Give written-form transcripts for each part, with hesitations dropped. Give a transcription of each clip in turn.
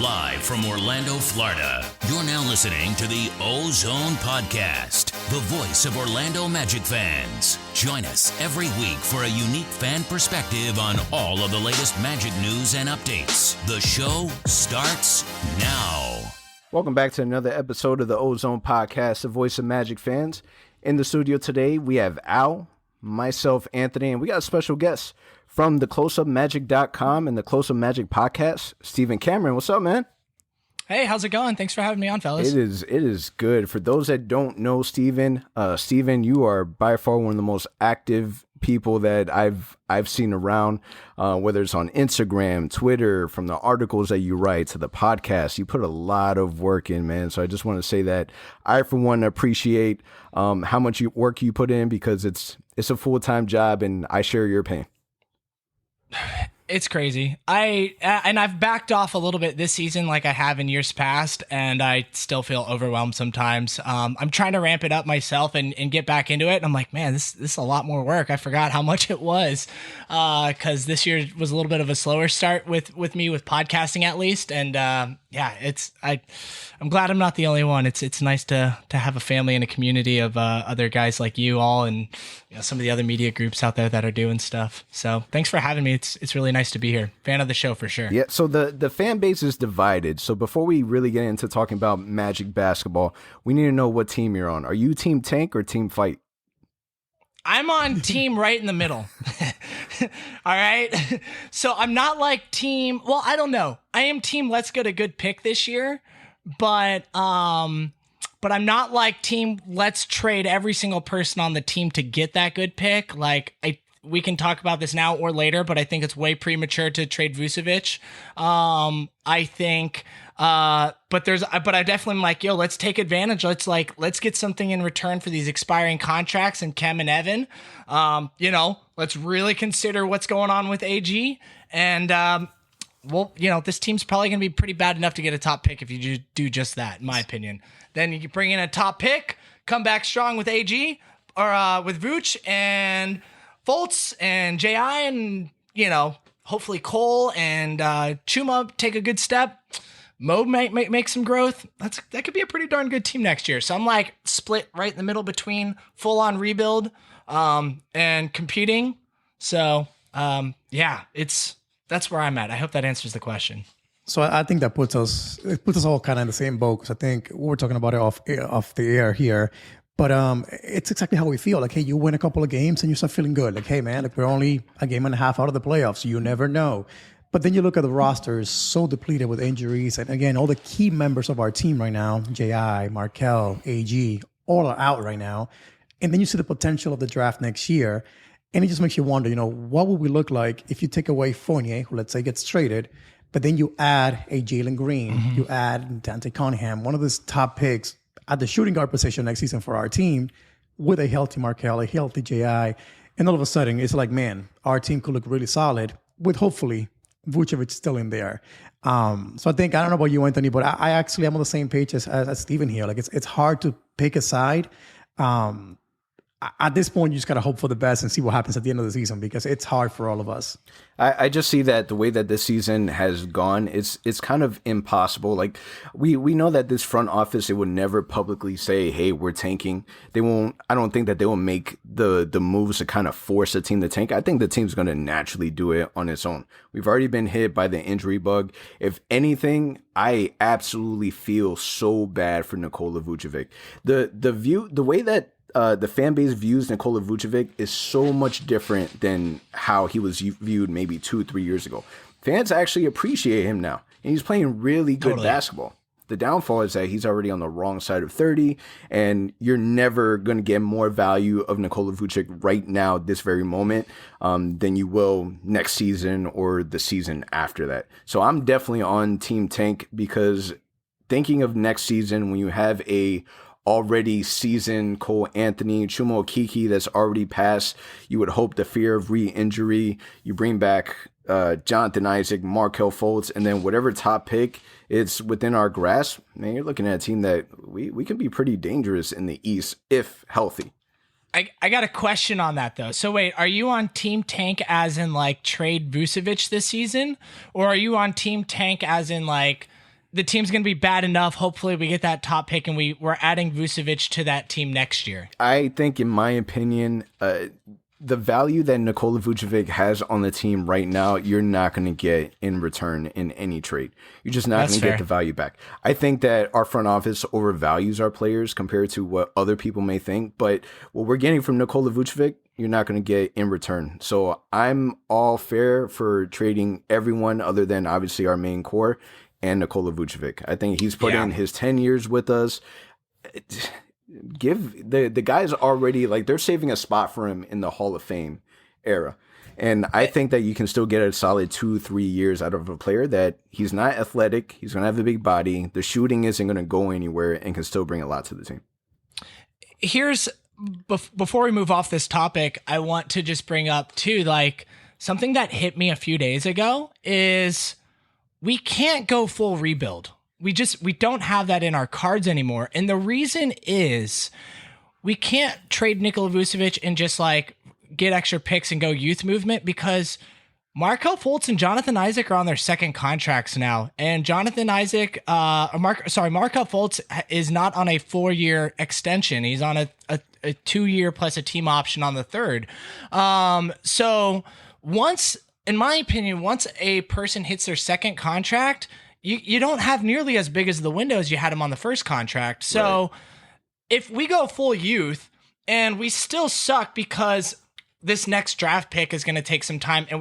Live from Orlando, Florida, you're now listening to the OZone Podcast, the voice of Orlando Magic fans. Join us every week for a unique fan perspective on all of the latest Magic news and updates. The show starts now. Welcome back to another episode of the OZone Podcast, the voice of Magic fans. In the studio today, we have Al, myself, Anthony, and we got a special guest from the closeupmagic.com and the Close Up Magic podcast, Stephen Cameron. What's up, man? Hey, how's it going? Thanks for having me on, fellas. It is good. For those that don't know Stephen, you are by far one of the most active people that I've seen around, whether it's on Instagram, Twitter, from the articles that you write to the podcast. You put a lot of work in, man. So I just want to say that I, for one, appreciate how much work you put in, because it's a full-time job, and I share your pain. It's crazy. I've backed off a little bit this season like I have in years past, and I still feel overwhelmed sometimes. I'm trying to ramp it up myself and get back into it. And I'm like, man, this is a lot more work. I forgot how much it was, because this year was a little bit of a slower start with me with podcasting, at least. And I'm glad I'm not the only one. It's nice to have a family and a community of other guys like you all, and some of the other media groups out there that are doing stuff. So thanks for having me. It's really nice to be here. Fan of the show for sure. Yeah. So the fan base is divided. So before we really get into talking about Magic basketball, we need to know what team you're on. Are you Team Tank or Team Fight? I'm on team right in the middle. All right. So I'm not like team, well, I don't know. I am team let's get a good pick this year, but I'm not like team let's trade every single person on the team to get that good pick. Like we can talk about this now or later, but I think it's way premature to trade Vucevic. I think but I definitely am like, yo, let's take advantage. Let's get something in return for these expiring contracts and Kem and Evan. Let's really consider what's going on with AG. And, this team's probably going to be pretty bad enough to get a top pick if you do just that, in my opinion. Then you bring in a top pick, come back strong with AG or with Vooch and Fultz and JI and, hopefully Cole and Chuma take a good step. Mo might make some growth. That could be a pretty darn good team next year. So I'm like split right in the middle between full on rebuild and competing. So that's where I'm at. I hope that answers the question. So I think that puts us all kind of in the same boat, because I think we're talking about it off the air here. But it's exactly how we feel. Like, hey, you win a couple of games and you start feeling good. Like, hey, man, we're only a game and a half out of the playoffs. You never know. But then you look at the roster, so depleted with injuries. And again, all the key members of our team right now, J.I., Markel, AG, all are out right now. And then you see the potential of the draft next year. And it just makes you wonder, what would we look like if you take away Fournier, who let's say gets traded, but then you add a Jalen Green, you add Dante Cunningham, one of those top picks at the shooting guard position next season for our team, with a healthy Markel, a healthy J.I. And all of a sudden, it's like, man, our team could look really solid with hopefully Vucevic still in there. So I think, I don't know about you, Anthony, but I actually am on the same page as Steven here. Like, it's hard to pick a side. At this point, you just got to hope for the best and see what happens at the end of the season, because it's hard for all of us. I just see that the way that this season has gone, it's kind of impossible. Like, we know that this front office, it would never publicly say, hey, we're tanking. They won't. I don't think that they will make the moves to kind of force a team to tank. I think the team's going to naturally do it on its own. We've already been hit by the injury bug. If anything, I absolutely feel so bad for Nikola Vucevic. The way that the fan base views Nikola Vucevic is so much different than how he was viewed maybe 2-3 years ago. Fans actually appreciate him now, and he's playing really good basketball. The downfall is that he's already on the wrong side of 30, and you're never going to get more value of Nikola Vucevic right now, this very moment, than you will next season or the season after that. So I'm definitely on Team Tank, because thinking of next season, when you have a already seasoned Cole Anthony, Chuma Okeke that's already passed, you would hope the fear of re-injury, you bring back Jonathan Isaac, Markel Fultz, and then whatever top pick it's within our grasp, man, you're looking at a team that we can be pretty dangerous in the East if healthy. I got a question on that, though. So wait, are you on Team Tank as in like trade Vucevic this season? Or are you on Team Tank as in like the team's going to be bad enough. Hopefully we get that top pick and we're adding Vucevic to that team next year. I think, in my opinion, the value that Nikola Vucevic has on the team right now, you're not going to get in return in any trade. You're just not going to get the value back. I think that our front office overvalues our players compared to what other people may think. But what we're getting from Nikola Vucevic, you're not going to get in return. So I'm all fair for trading everyone other than obviously our main core and Nikola Vucevic. I think he's put in his 10 years with us. Give the guys already, like, they're saving a spot for him in the Hall of Fame era. And I think that you can still get a solid 2-3 years out of a player that he's not athletic. He's going to have a big body. The shooting isn't going to go anywhere and can still bring a lot to the team. Here's, before we move off this topic, I want to just bring up too, like, something that hit me a few days ago is we can't go full rebuild. We don't have that in our cards anymore. And the reason is we can't trade Nikola Vucevic and just like get extra picks and go youth movement, because Markelle Fultz and Jonathan Isaac are on their second contracts now. And Markelle Fultz is not on a 4-year extension. He's on a 2-year plus a team option on the third. So once, in my opinion, once a person hits their second contract, you don't have nearly as big as the window as you had him on the first contract. So if we go full youth and we still suck because this next draft pick is going to take some time and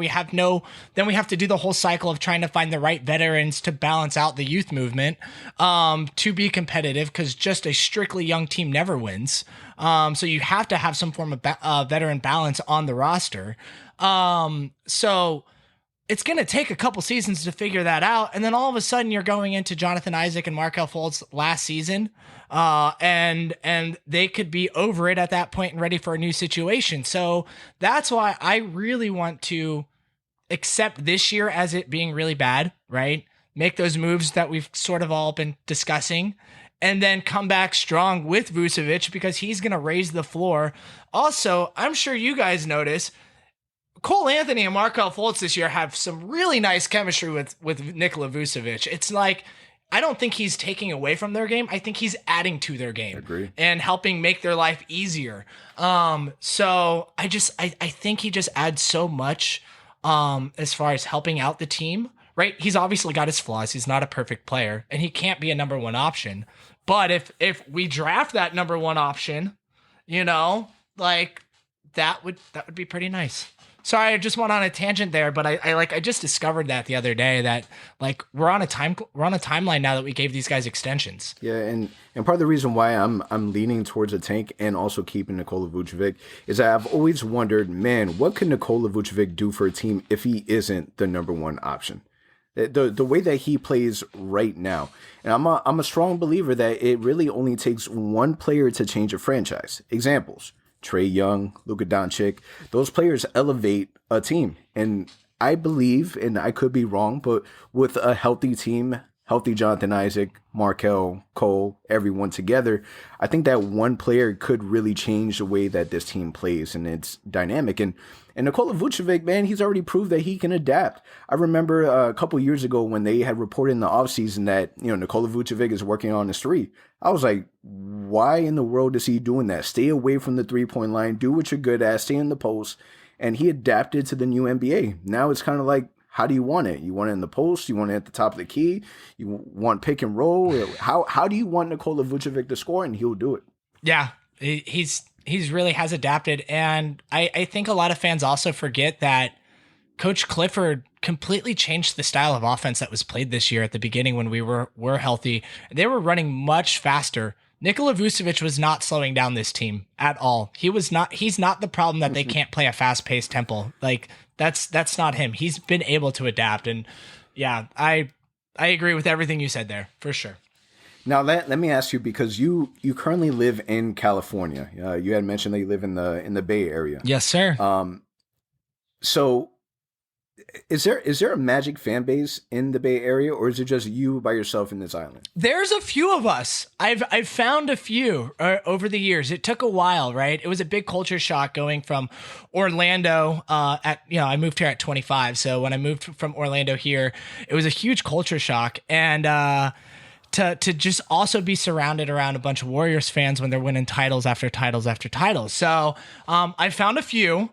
then we have to do the whole cycle of trying to find the right veterans to balance out the youth movement to be competitive, because just a strictly young team never wins. So you have to have some form of veteran balance on the roster. So it's going to take a couple seasons to figure that out. And then all of a sudden you're going into Jonathan Isaac and Markelle Fultz last season. And they could be over it at that point and ready for a new situation. So that's why I really want to accept this year as it being really bad, right? Make those moves that we've sort of all been discussing, and then come back strong with Vucevic, because he's going to raise the floor. Also, I'm sure you guys notice Cole Anthony and Markelle Fultz this year have some really nice chemistry with Nikola Vucevic. It's like, I don't think he's taking away from their game. I think he's adding to their game. Agree. And helping make their life easier. So I think he just adds so much as far as helping out the team, right? He's obviously got his flaws. He's not a perfect player, and he can't be a number one option. But if we draft that number one option, like that would be pretty nice. Sorry, I just went on a tangent there, but I just discovered that the other day that like we're on a timeline now that we gave these guys extensions. Yeah, and part of the reason why I'm leaning towards a tank and also keeping Nikola Vucevic is that I've always wondered, man, what could Nikola Vucevic do for a team if he isn't the number one option? The way that he plays right now, and I'm a strong believer that it really only takes one player to change a franchise. Examples: Trae Young, Luka Doncic. Those players elevate a team. And I believe, and I could be wrong, but with a healthy team, healthy Jonathan Isaac, Markelle, Cole, everyone together, I think that one player could really change the way that this team plays, and it's dynamic. And Nikola Vucevic, man, he's already proved that he can adapt. I remember a couple years ago when they had reported in the offseason that, Nikola Vucevic is working on his three. I was like, why in the world is he doing that? Stay away from the three-point line, do what you're good at, stay in the post. And he adapted to the new NBA. Now it's kind of like, how do you want it? You want it in the post? You want it at the top of the key? You want pick and roll? How do you want Nikola Vucevic to score? And he'll do it. Yeah, he's really has adapted. And I think a lot of fans also forget that Coach Clifford completely changed the style of offense that was played this year at the beginning when we were healthy. They were running much faster. Nikola Vucevic was not slowing down this team at all. He's not the problem that they can't play a fast-paced tempo. Like that's not him. He's been able to adapt. And yeah, I agree with everything you said there for sure. Now let me ask you, because you currently live in California. You had mentioned that you live in the Bay Area. Yes, sir. So Is there a Magic fan base in the Bay Area, or is it just you by yourself in this island? There's a few of us. I've found a few over the years. It took a while, right? It was a big culture shock going from Orlando. I moved here at 25, so when I moved from Orlando here, it was a huge culture shock, and to just also be surrounded around a bunch of Warriors fans when they're winning titles after titles after titles. So I found a few.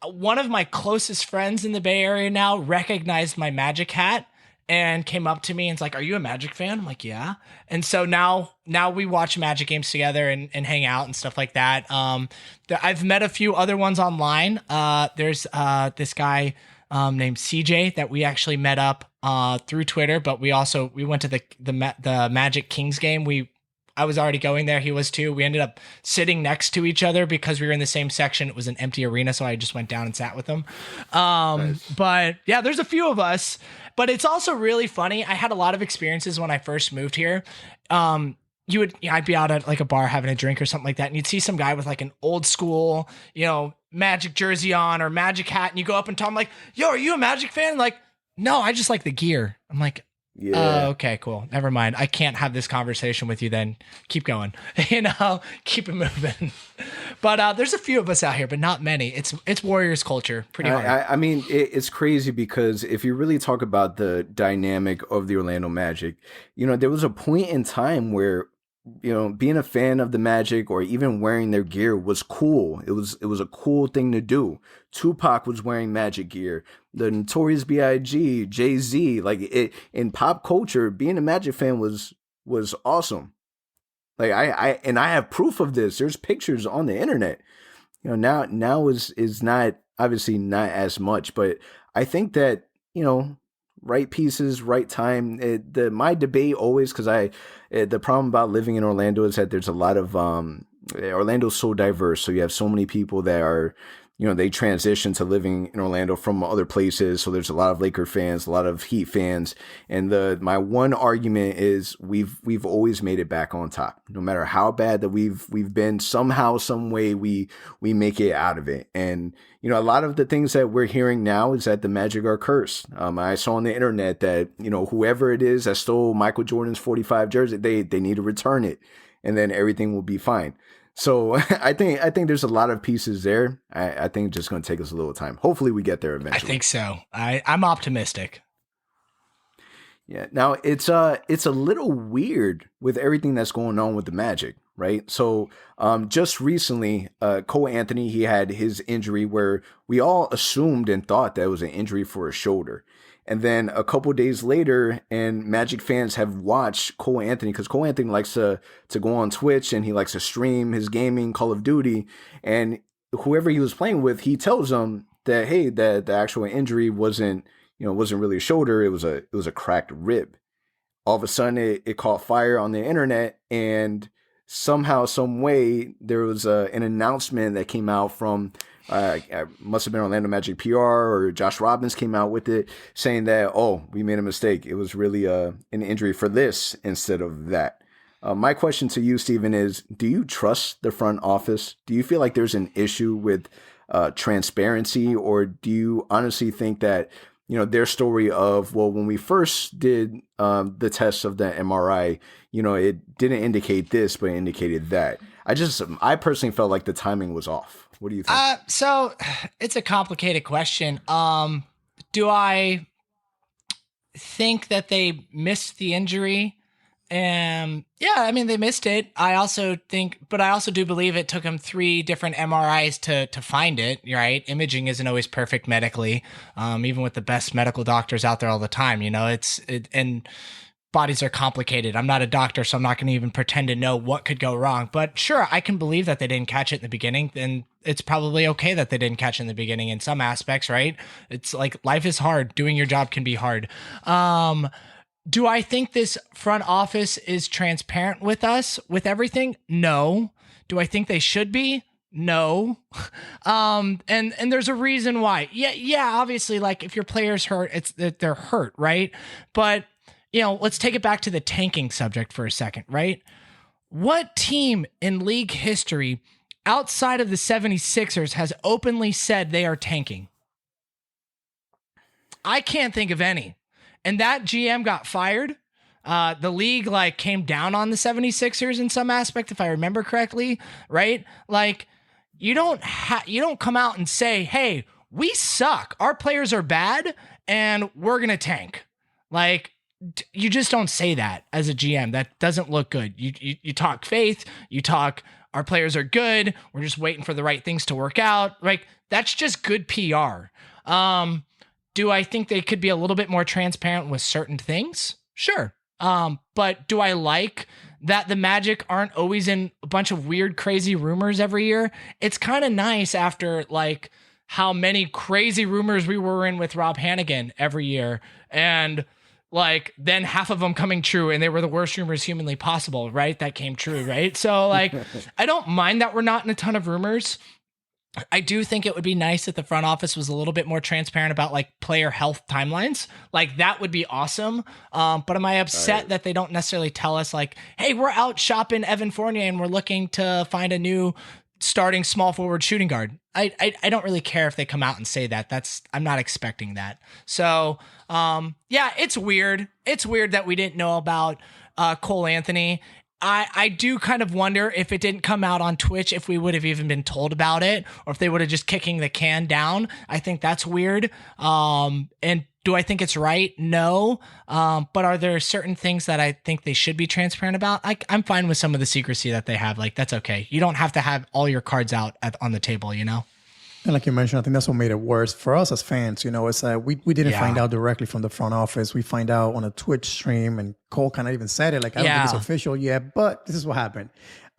One of my closest friends in the Bay Area now recognized my Magic hat and came up to me and's like, "Are you a Magic fan?" I'm like, "Yeah." And so now we watch Magic games together and hang out and stuff like that. I've met a few other ones online. There's this guy named CJ that we actually met up through Twitter, but we went to the Magic Kings game. I was already going there. He was too. We ended up sitting next to each other because we were in the same section. It was an empty arena, so I just went down and sat with him. Nice. But yeah, there's a few of us. But it's also really funny. I had a lot of experiences when I first moved here. I'd be out at like a bar having a drink or something like that, and you'd see some guy with like an old school, Magic jersey on or Magic hat, and you go up and tell him like, "Yo, are you a Magic fan?" Like, "No, I just like the gear." I'm like, yeah. Okay, cool. Never mind. I can't have this conversation with you then. Keep going. Keep it moving. But there's a few of us out here, but not many. It's Warriors culture. Pretty hard. I mean, it's crazy because if you really talk about the dynamic of the Orlando Magic, there was a point in time where, being a fan of the Magic or even wearing their gear was cool. It was a cool thing to do. Tupac was wearing Magic gear. The Notorious B.I.G., Jay-Z, in pop culture, being a Magic fan was awesome. Like I have proof of this. There's pictures on the internet. Now is not obviously not as much, but I think that, right pieces, right time. My debate always, because the problem about living in Orlando is that there's a lot of Orlando's so diverse, so you have so many people that are, they transition to living in Orlando from other places. So there's a lot of Laker fans, a lot of Heat fans, and my one argument is we've always made it back on top, no matter how bad that we've been. Somehow, some way, we make it out of it. And a lot of the things that we're hearing now is that the Magic are cursed. I saw on the internet that whoever it is that stole Michael Jordan's 45 jersey, they need to return it, and then everything will be fine. So I think there's a lot of pieces there. I think it's just going to take us a little time. Hopefully we get there eventually. I think so. I'm optimistic. Yeah. Now it's a little weird with everything that's going on with the Magic, right? So just recently, Cole Anthony, he had his injury where we all assumed and thought that it was an injury for a shoulder. And then a couple days later, and Magic fans have watched Cole Anthony, because Cole Anthony likes to go on Twitch and he likes to stream his gaming, Call of Duty. And whoever he was playing with, he tells them that, hey, that the actual injury wasn't really a shoulder. It was a cracked rib. All of a sudden, it caught fire on the internet, and somehow, some way, there was an announcement that came out from. Must have been Orlando Magic PR, or Josh Robbins came out with it saying that, we made a mistake. It was really an injury for this instead of that. My question to you, Steven, is, do you trust the front office? Do you feel like there's an issue with transparency, or do you honestly think that, their story of, when we first did the tests of the MRI, it didn't indicate this, but it indicated that. I personally felt like the timing was off. What do you think? So it's a complicated question. Do I think that they missed the injury? Yeah, I mean, they missed it. I also do believe it took them 3 different MRIs to find it, right? Imaging isn't always perfect medically, even with the best medical doctors out there all the time, and bodies are complicated. I'm not a doctor, so I'm not going to even pretend to know what could go wrong. But sure, I can believe that they didn't catch it in the beginning, and it's probably okay that they didn't catch it in the beginning in some aspects, right? It's like life is hard. Doing your job can be hard. Do I think this front office is transparent with us, with everything? No. Do I think they should be? No. And there's a reason why. Yeah, obviously, like if your player's hurt, it's that they're hurt, right? But let's take it back to the tanking subject for a second, right? What team in league history outside of the 76ers has openly said they are tanking? I can't think of any. And that GM got fired. The league like came down on the 76ers in some aspect, if I remember correctly, right? Like you don't come out and say, hey, we suck. Our players are bad and we're going to tank. Like you just don't say that as a GM. That doesn't look good. You talk faith, you talk our players are good. We're just waiting for the right things to work out. Like that's just good PR. Do I think they could be a little bit more transparent with certain things? Sure. But do I like that the Magic aren't always in a bunch of weird, crazy rumors every year? It's kind of nice after like how many crazy rumors we were in with Rob Hannigan every year. And like then half of them coming true and they were the worst rumors humanly possible, right? That came true, right? So like, I don't mind that we're not in a ton of rumors. I do think it would be nice if the front office was a little bit more transparent about like player health timelines. Like that would be awesome. But am I upset that they don't necessarily tell us like, hey, we're out shopping Evan Fournier and we're looking to find a new starting small forward shooting guard? I don't really care if they come out and say that. I'm not expecting that. So yeah, it's weird. It's weird that we didn't know about Cole Anthony. I do kind of wonder if it didn't come out on Twitch, if we would have even been told about it, or if they would have just kicking the can down. I think that's weird. And do I think it's right? No. But are there certain things that I think they should be transparent about? I'm fine with some of the secrecy that they have. Like, that's okay. You don't have to have all your cards out on the table, you know? And like you mentioned, I think that's what made it worse for us as fans. You know, it's we didn't find out directly from the front office. We find out on a Twitch stream, and Cole kind of even said it. Like, I don't think it's official yet, but this is what happened.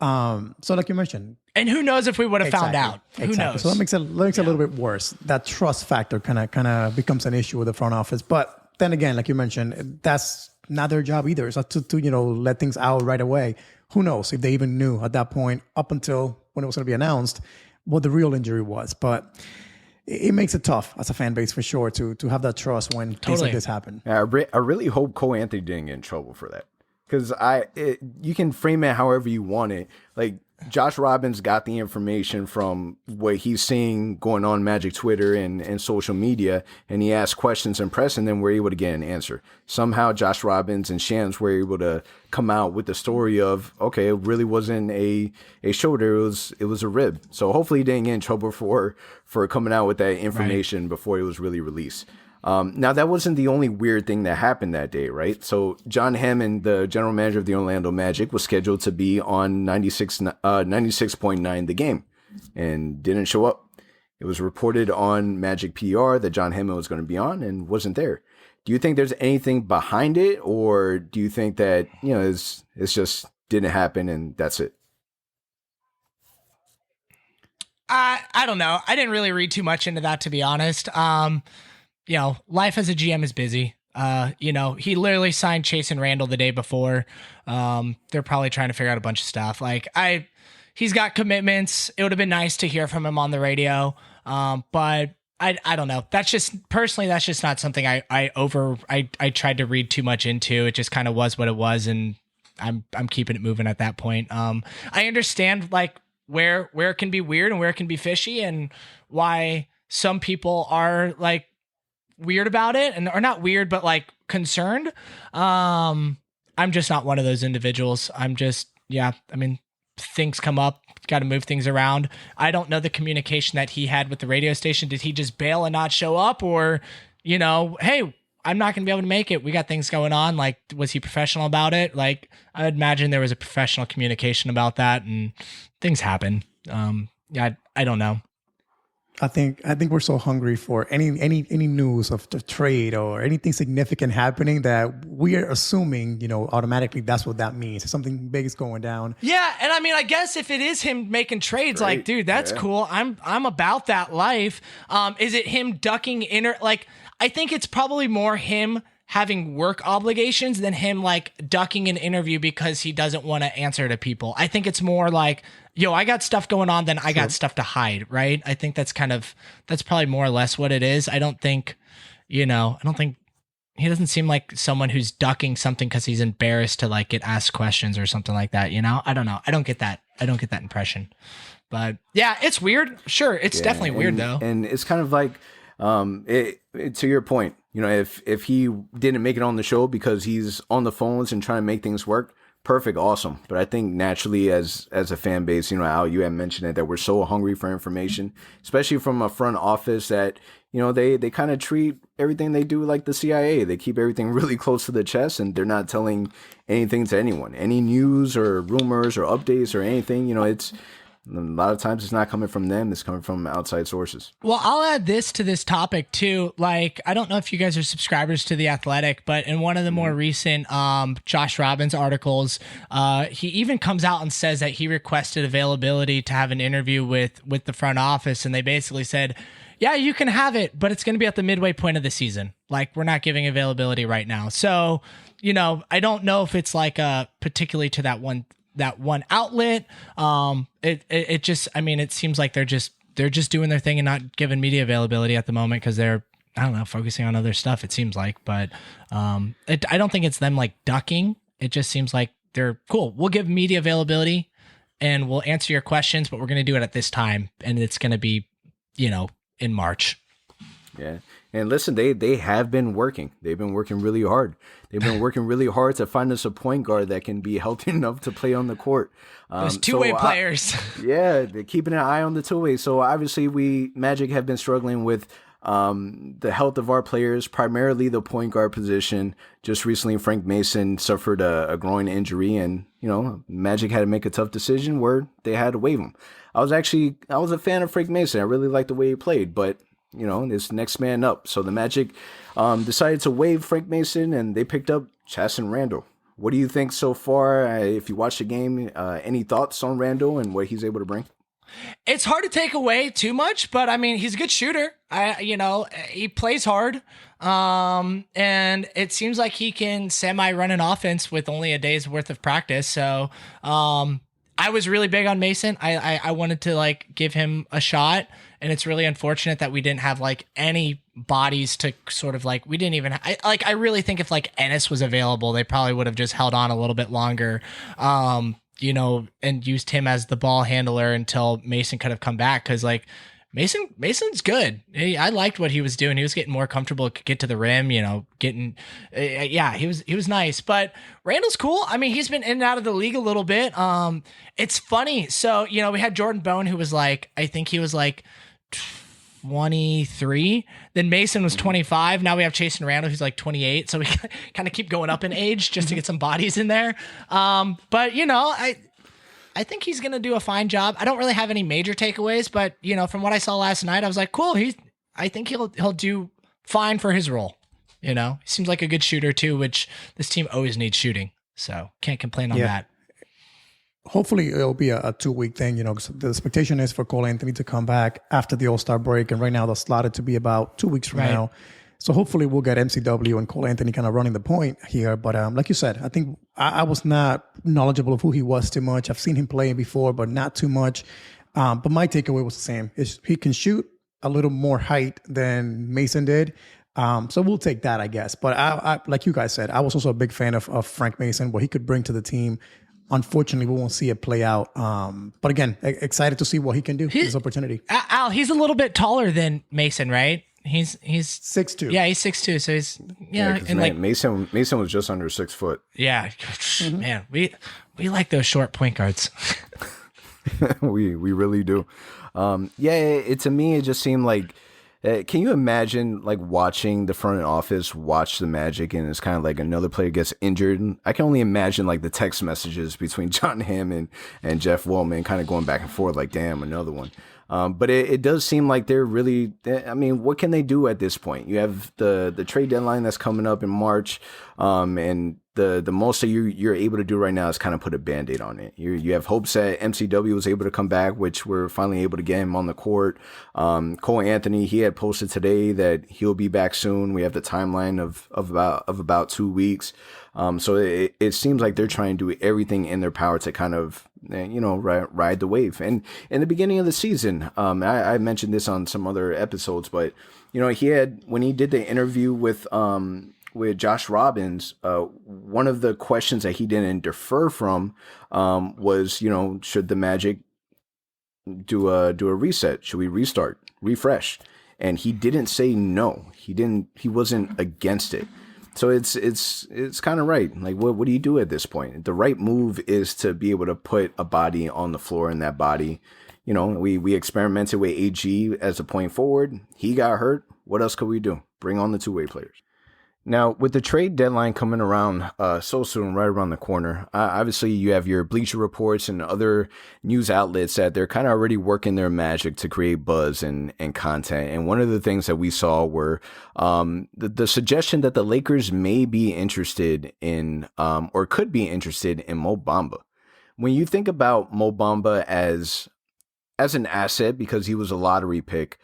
So like you mentioned, and who knows if we would have found out? Who knows? So that makes it a little bit worse. That trust factor kind of becomes an issue with the front office. But then again, like you mentioned, that's not their job either. It's not to let things out right away. Who knows if they even knew at that point, up until when it was going to be announced, what the real injury was. But it makes it tough as a fan base for sure to have that trust when things like this happen. I really hope Cole Anthony didn't get in trouble for that, because you can frame it however you want it. Like, Josh Robbins got the information from what he's seeing going on Magic Twitter and social media, and he asked questions in press, and then we're able to get an answer. Somehow Josh Robbins and Shams were able to come out with the story of, okay, it really wasn't a shoulder, it was a rib. So hopefully he didn't get in trouble for coming out with that information before it was really released. Now, that wasn't the only weird thing that happened that day, right? So John Hammond, the general manager of the Orlando Magic, was scheduled to be on 96.9 The Game and didn't show up. It was reported on Magic PR that John Hammond was going to be on and wasn't there. Do you think there's anything behind it, or do you think that, it's just didn't happen and that's it? I don't know. I didn't really read too much into that, to be honest. Life as a GM is busy. He literally signed Chase and Randall the day before. They're probably trying to figure out a bunch of stuff. He's got commitments. It would have been nice to hear from him on the radio. But I don't know. That's just not something I tried to read too much into. It just kind of was what it was, and I'm keeping it moving at that point. I understand where it can be weird and where it can be fishy, and why some people are weird about it, and or not weird, but concerned. I'm just not one of those individuals. Things come up, got to move things around. I don't know the communication that he had with the radio station. Did he just bail and not show up, or, hey, I'm not going to be able to make it, we got things going on? Was he professional about it? I would imagine there was a professional communication about that, and things happen. I don't know. I think we're so hungry for any news of the trade or anything significant happening that we are assuming, automatically that's what that means. Something big is going down. Yeah, and I guess if it is him making trades, great. Dude, that's cool. I'm about that life. Is it him ducking I think it's probably more him having work obligations than him ducking an interview because he doesn't want to answer to people. I think it's more I got stuff going on, then I got stuff to hide, right? I think that's probably more or less what it is. I don't think he doesn't seem like someone who's ducking something because he's embarrassed to get asked questions or something like that. I don't know. I don't get that impression. But yeah, it's weird. Sure, it's definitely weird though. And it's kind of to your point, You know, if he didn't make it on the show because he's on the phones and trying to make things work, perfect, awesome. But I think naturally as a fan base, you know, Al, you had mentioned it, that we're so hungry for information, especially from a front office that, you know, they kind of treat everything they do like the CIA. They keep everything really close to the chest, and they're not telling anything to anyone. Any news or rumors or updates or anything, you know, it's a lot of times it's not coming from them. It's coming from outside sources. Well, I'll add this to this topic too. Like, I don't know if you guys are subscribers to The Athletic, but in one of the more recent Josh Robbins articles, he even comes out and says that he requested availability to have an interview with the front office. And they basically said, yeah, you can have it, but it's going to be at the midway point of the season. Like, we're not giving availability right now. So, you know, I don't know if it's like particularly to that one outlet. It just, I mean, it seems like they're just doing their thing and not giving media availability at the moment because they're, I don't know, focusing on other stuff, it seems like. But I don't think it's them like ducking. It just seems like they're cool. We'll give media availability and we'll answer your questions, but we're going to do it at this time. And it's going to be, you know, in March. Yeah. And listen, they have been working. They've been working really hard. They've been working really hard to find us a point guard that can be healthy enough to play on the court. Those two-way players. Yeah, they're keeping an eye on the two-way. So obviously Magic have been struggling with the health of our players, primarily the point guard position. Just recently, Frank Mason suffered a groin injury, and, you know, Magic had to make a tough decision where they had to waive him. I was a fan of Frank Mason. I really liked the way he played, but you know, it's next man up. So the Magic decided to waive Frank Mason, and they picked up Chasson Randle. What do you think so far? If you watched the game, any thoughts on Randle and what he's able to bring? It's hard to take away too much, but I mean, he's a good shooter. He plays hard. And it seems like he can semi-run an offense with only a day's worth of practice. So I was really big on Mason. I wanted to like give him a shot. And it's really unfortunate that we didn't have like any bodies to sort of like, we didn't even, I really think if like Ennis was available, they probably would have just held on a little bit longer, you know, and used him as the ball handler until Mason could have come back. Cause like Mason's good. I liked what he was doing. He was getting more comfortable, could get to the rim, you know, he was nice, but Randall's cool. I mean, he's been in and out of the league a little bit. It's funny. So, you know, we had Jordan Bone, who was like, I think he was like 23. Then Mason was 25. Now we have Chasson Randle, who's like 28. So we kind of keep going up in age just to get some bodies in there. But you know, I think he's going to do a fine job. I don't really have any major takeaways, but you know, from what I saw last night, I was like, cool. I think he'll do fine for his role. You know, he seems like a good shooter too, which this team always needs shooting. So can't complain on that. Hopefully it'll be a 2-week thing, you know, because the expectation is for Cole Anthony to come back after the All-Star break. And right now that's slotted to be about 2 weeks from now. So hopefully we'll get MCW and Cole Anthony kind of running the point here. But like you said, I think I was not knowledgeable of who he was too much. I've seen him play before, but not too much. But my takeaway was the same. He can shoot a little more height than Mason did. So we'll take that, I guess. But I like you guys said, I was also a big fan of Frank Mason, what he could bring to the team. Unfortunately, we won't see it play out. But again, excited to see what he can do with this opportunity. Al, he's a little bit taller than Mason, right? He's 6'2". Yeah, he's 6'2". So he's and like Mason was just under 6 foot. Yeah, man, we like those short point guards. we really do. To me it just seemed like. Can you imagine like watching the front office watch the Magic and it's kind of like another player gets injured? I can only imagine like the text messages between John Hammond and Jeff Wellman kind of going back and forth like, damn, another one. But it does seem like they're really, I mean, what can they do at this point? You have the trade deadline that's coming up in March, and the most that you're able to do right now is kind of put a Band-Aid on it. You have hopes that MCW was able to come back, which we're finally able to get him on the court. Cole Anthony, he had posted today that he'll be back soon. We have the timeline of about 2 weeks. So it seems like they're trying to do everything in their power to kind of, you know, ride the wave. And in the beginning of the season, I mentioned this on some other episodes, but you know, when he did the interview with Josh Robbins, one of the questions that he didn't defer from was, you know, should the Magic do a reset? Should we refresh? and he didn't say no. He wasn't against it. So it's kind of right. Like, what do you do at this point? The right move is to be able to put a body on the floor, and that body, you know, we experimented with AG as a point forward. He got hurt. What else could we do? Bring on the two-way players. Now, with the trade deadline coming around so soon, right around the corner, obviously you have your Bleacher Reports and other news outlets that they're kind of already working their magic to create buzz and content. And one of the things that we saw were the suggestion that the Lakers may be interested in or could be interested in Mo Bamba. When you think about Mo Bamba as an asset, because he was a lottery pick,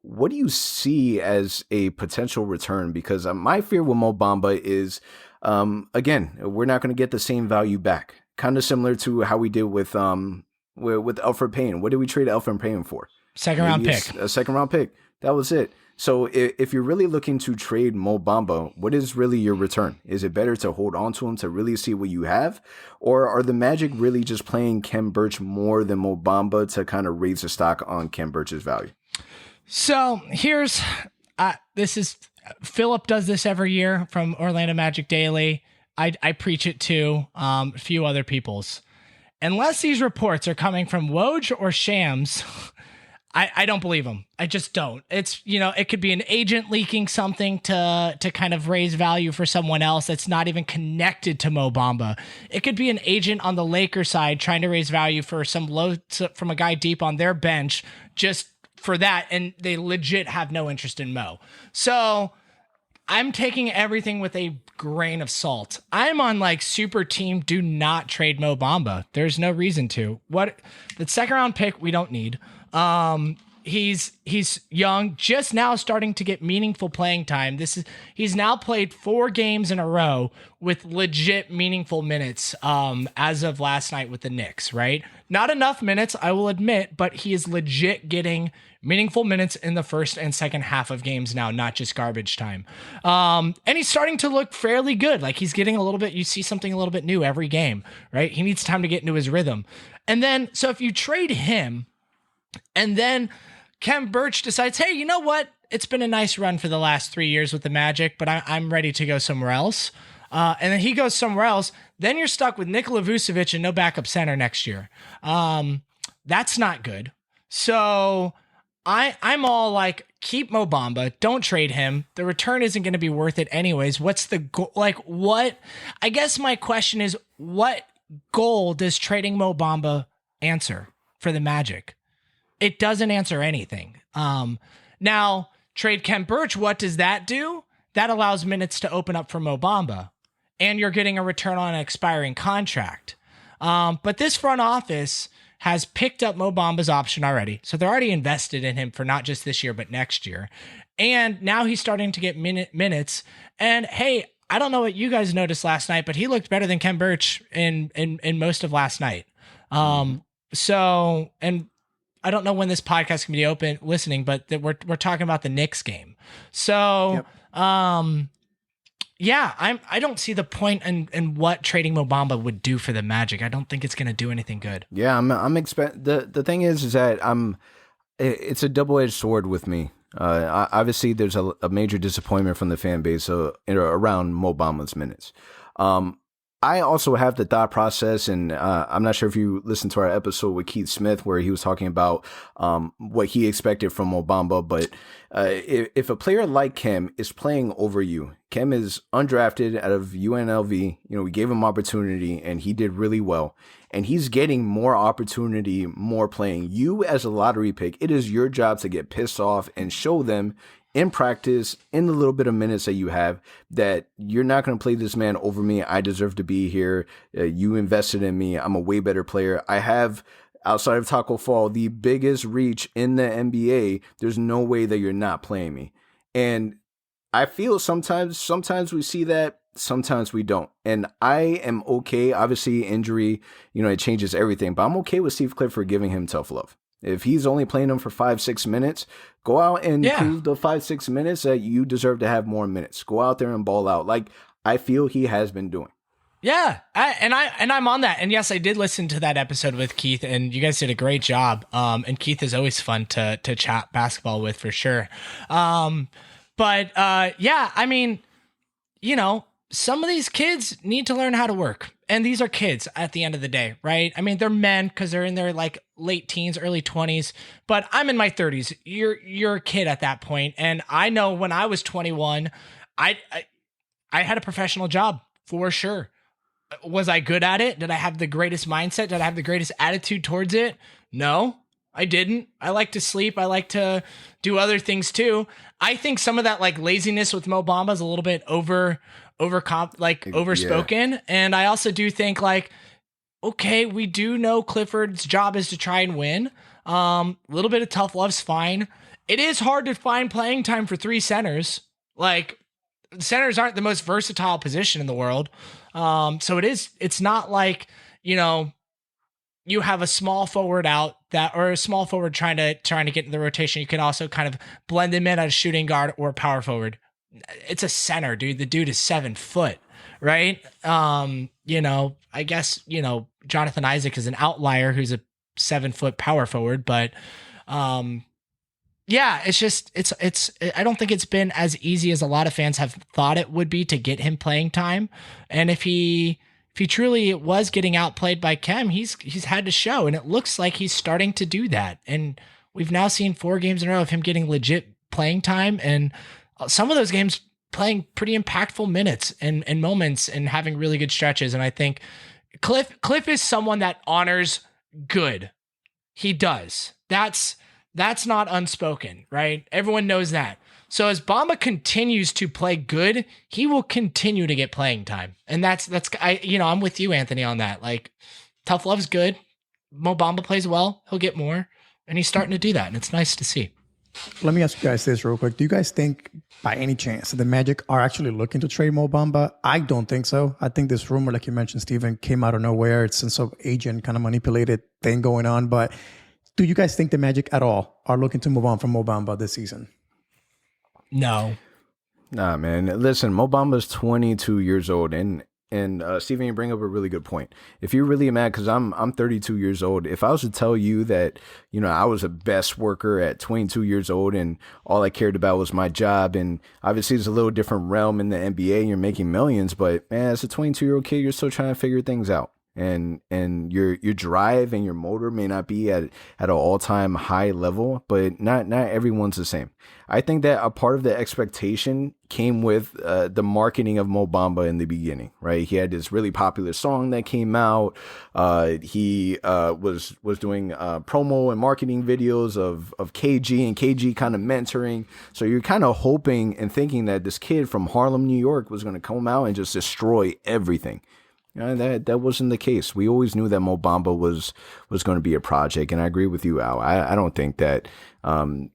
what do you see as a potential return? Because my fear with Mo Bamba is, again, we're not going to get the same value back. Kind of similar to how we did with Elfrid Payton. What did we trade Elfrid Payton for? Second round pick. A second round pick. That was it. So if you're really looking to trade Mo Bamba, what is really your return? Is it better to hold on to him to really see what you have? Or are the Magic really just playing Khem Birch more than Mo Bamba to kind of raise the stock on Khem Birch's value? So here's, Philip does this every year from Orlando Magic Daily. I preach it to a few other people's. Unless these reports are coming from Woj or Shams, I don't believe them. I just don't. It's, you know, it could be an agent leaking something to kind of raise value for someone else that's not even connected to Mo Bamba. It could be an agent on the Lakers side trying to raise value for from a guy deep on their bench, just for that, and they legit have no interest in Mo. So I'm taking everything with a grain of salt. I'm on like super team, do not trade Mo Bamba. There's no reason to. The second round pick we don't need. He's young, just now starting to get meaningful playing time. He's now played 4 games in a row with legit meaningful minutes as of last night with the Knicks, right? Not enough minutes, I will admit, but he is legit getting meaningful minutes in the first and second half of games now, not just garbage time. And he's starting to look fairly good. Like, he's getting a little bit, you see something a little bit new every game, right? He needs time to get into his rhythm. And then, so if you trade him, and then Khem Birch decides, hey, you know what? It's been a nice run for the last 3 years with the Magic, but I'm ready to go somewhere else. And then he goes somewhere else. Then you're stuck with Nikola Vucevic and no backup center next year. That's not good. So I'm all like, keep Mo Bamba. Don't trade him. The return isn't going to be worth it anyways. What's the goal? Like, what? I guess my question is, what goal does trading Mo Bamba answer for the Magic? It doesn't answer anything. Now, trade Khem Birch, what does that do? That allows minutes to open up for Mo Bamba, and you're getting a return on an expiring contract. But this front office has picked up Mo Bamba's option already, so they're already invested in him for not just this year, but next year. And now he's starting to get minutes. And hey, I don't know what you guys noticed last night, but he looked better than Khem Birch in most of last night. So, and I don't know when this podcast can be open listening, but we're talking about the Knicks game. So, yeah, I don't see the point in what trading Mo Bamba would do for the Magic. I don't think it's going to do anything good. Yeah, the thing is that it's a double-edged sword with me. Obviously, there's a major disappointment from the fan base around Mo Bamba's minutes. I also have the thought process, and I'm not sure if you listened to our episode with Keith Smith where he was talking about what he expected from Mo Bamba. But if a player like Khem is playing over you, Khem is undrafted out of UNLV. You know, we gave him opportunity, and he did really well. And he's getting more opportunity, more playing. You as a lottery pick, it is your job to get pissed off and show them in practice, in the little bit of minutes that you have, that you're not going to play this man over me. I deserve to be here. You invested in me. I'm a way better player. I have, outside of Taco Fall, the biggest reach in the NBA. There's no way that you're not playing me. And I feel sometimes we see that, sometimes we don't. And I am okay. Obviously, injury, it changes everything. But I'm okay with Steve Clifford giving him tough love. If he's only playing them for 5-6 minutes, go out and prove the 5-6 minutes that you deserve to have more minutes. Go out there and ball out like I feel he has been doing. Yeah, I'm on that. And yes, I did listen to that episode with Keith, and you guys did a great job. And Keith is always fun to chat basketball with for sure. Yeah, I mean, some of these kids need to learn how to work. And these are kids at the end of the day, right? I mean, they're men because they're in their like late teens, early 20s, but I'm in my 30s. You're a kid at that point. And I know when I was 21, I had a professional job for sure. Was I good at it? Did I have the greatest mindset? Did I have the greatest attitude towards it? No, I didn't. I like to sleep. I like to do other things too. I think some of that like laziness with Mo Bamba is a little bit overspoken. Yeah. And I also do think like, okay, we do know Clifford's job is to try and win. A little bit of tough love's fine. It is hard to find playing time for three centers. Like, centers aren't the most versatile position in the world. So it's not like, you have a small forward out or a small forward trying to get in the rotation. You can also kind of blend them in as shooting guard or power forward. It's a center, dude. The dude is 7 foot, right? I guess, Jonathan Isaac is an outlier who's a 7 foot power forward, but, yeah, it's just, I don't think it's been as easy as a lot of fans have thought it would be to get him playing time. And if he truly was getting outplayed by Kem, he's had to show, and it looks like he's starting to do that. And we've now seen 4 games in a row of him getting legit playing time, and some of those games playing pretty impactful minutes and moments and having really good stretches. And I think Cliff is someone that honors good. He does. That's not unspoken, right? Everyone knows that. So as Bamba continues to play good, he will continue to get playing time. And I'm with you, Anthony, on that. Like, tough love's good. Mo Bamba plays well. He'll get more. And he's starting to do that. And it's nice to see. Let me ask you guys this real quick. Do you guys think by any chance that the Magic are actually looking to trade Mo Bamba? I don't think so. I think this rumor, like you mentioned, Steven, came out of nowhere. It's some sort of agent kind of manipulated thing going on. But do you guys think the Magic at all are looking to move on from Mo Bamba this season? No. Nah, man. Listen, Mo Bamba's 22 years old, and Steven, you bring up a really good point. If you're really mad, because I'm 32 years old, if I was to tell you that, I was a best worker at 22 years old and all I cared about was my job, and obviously it's a little different realm in the NBA and you're making millions, but man, as a 22-year-old kid, you're still trying to figure things out. And your drive and your motor may not be at an all-time high level, but not everyone's the same. I think that a part of the expectation came with the marketing of Mo Bamba in the beginning, right? He had this really popular song that came out. He was doing promo and marketing videos of KG, and KG kind of mentoring. So you're kind of hoping and thinking that this kid from Harlem, New York was going to come out and just destroy everything. That wasn't the case. We always knew that Mo Bamba was going to be a project, and I agree with you, Al. I don't think that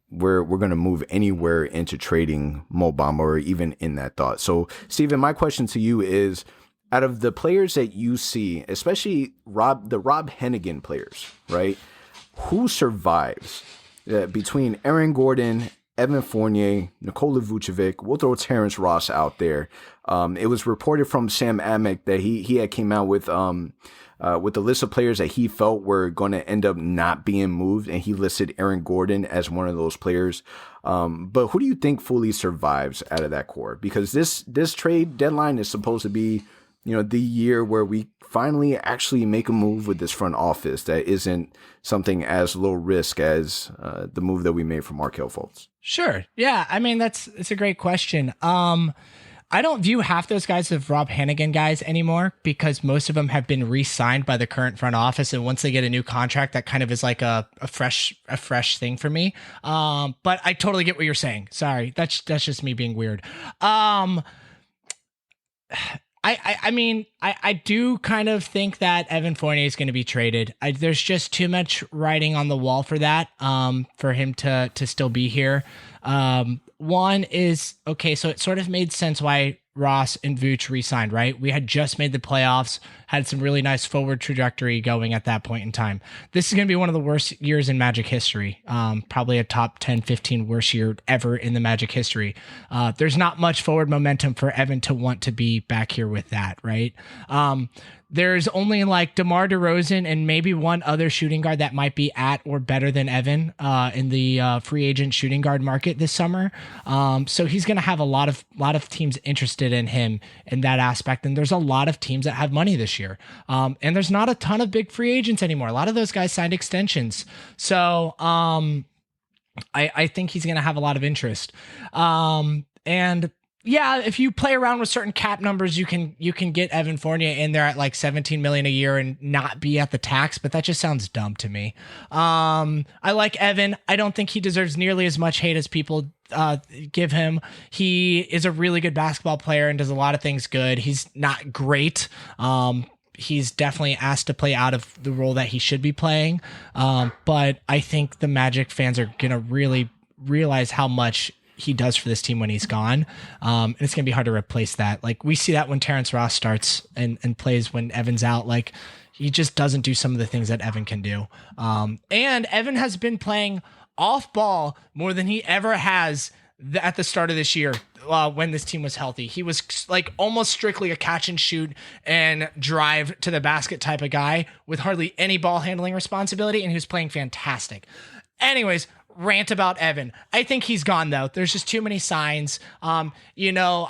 we're going to move anywhere into trading Mo Bamba or even in that thought. So, Steven, my question to you is, out of the players that you see, especially the Rob Hennigan players, right? Who survives between Aaron Gordon, Evan Fournier, Nikola Vucevic? We'll throw Terrence Ross out there. It was reported from Sam Amick that he had came out with the list of players that he felt were going to end up not being moved, and he listed Aaron Gordon as one of those players. But who do you think fully survives out of that core? Because this trade deadline is supposed to be, the year where we finally actually make a move with this front office that isn't something as low risk as the move that we made for Markelle Fultz. Sure. Yeah. I mean, it's a great question. I don't view half those guys as Rob Hennigan guys anymore, because most of them have been re-signed by the current front office. And once they get a new contract, that kind of is like a fresh thing for me. But I totally get what you're saying. Sorry. That's just me being weird. I mean, I do kind of think that Evan Fournier is going to be traded. There's just too much writing on the wall for that, for him to still be here. One is, okay, so it sort of made sense why Ross, and Vooch re-signed, right? We had just made the playoffs, had some really nice forward trajectory going at that point in time. This is going to be one of the worst years in Magic history. Probably a top 10, 15 worst year ever in the Magic history. There's not much forward momentum for Evan to want to be back here with that, right? There's only like DeMar DeRozan and maybe one other shooting guard that might be at or better than Evan in the free agent shooting guard market this summer. So he's going to have a lot of teams interested in him in that aspect. And there's a lot of teams that have money this year. And there's not a ton of big free agents anymore. A lot of those guys signed extensions. So I think he's going to have a lot of interest. And yeah, if you play around with certain cap numbers, you can get Evan Fournier in there at like 17 million a year and not be at the tax, but that just sounds dumb to me. I like Evan. I don't think he deserves nearly as much hate as people give him. He is a really good basketball player and does a lot of things good. He's not great. He's definitely asked to play out of the role that he should be playing. But I think the Magic fans are going to really realize how much he does for this team when he's gone. And it's going to be hard to replace that. Like we see that when Terrence Ross starts and plays when Evan's out, like he just doesn't do some of the things that Evan can do. And Evan has been playing off ball more than he ever has at the start of this year. When this team was healthy, he was like almost strictly a catch and shoot and drive to the basket type of guy with hardly any ball handling responsibility. And he was playing fantastic. Anyways, rant about Evan. I think he's gone though. There's just too many signs. I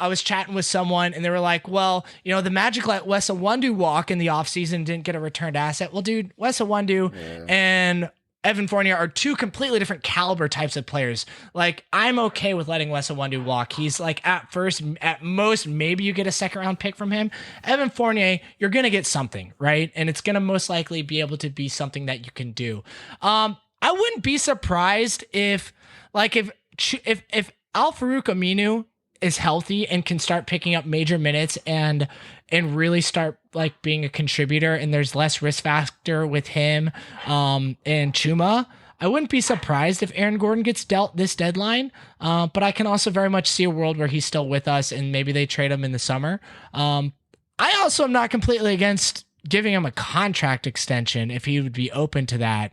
was chatting with someone and they were like, well, the Magic let Wes Iwundu walk in the offseason, didn't get a returned asset. Well, dude, Wes Iwundu and Evan Fournier are two completely different caliber types of players. Like, I'm okay with letting Wes Iwundu walk. He's like, at most, maybe you get a second round pick from him. Evan Fournier, you're going to get something, right? And it's going to most likely be able to be something that you can do. I wouldn't be surprised if Al-Farouq Aminu is healthy and can start picking up major minutes and really start like being a contributor, and there's less risk factor with him and Chuma. I wouldn't be surprised if Aaron Gordon gets dealt this deadline, but I can also very much see a world where he's still with us and maybe they trade him in the summer. I also am not completely against giving him a contract extension if he would be open to that.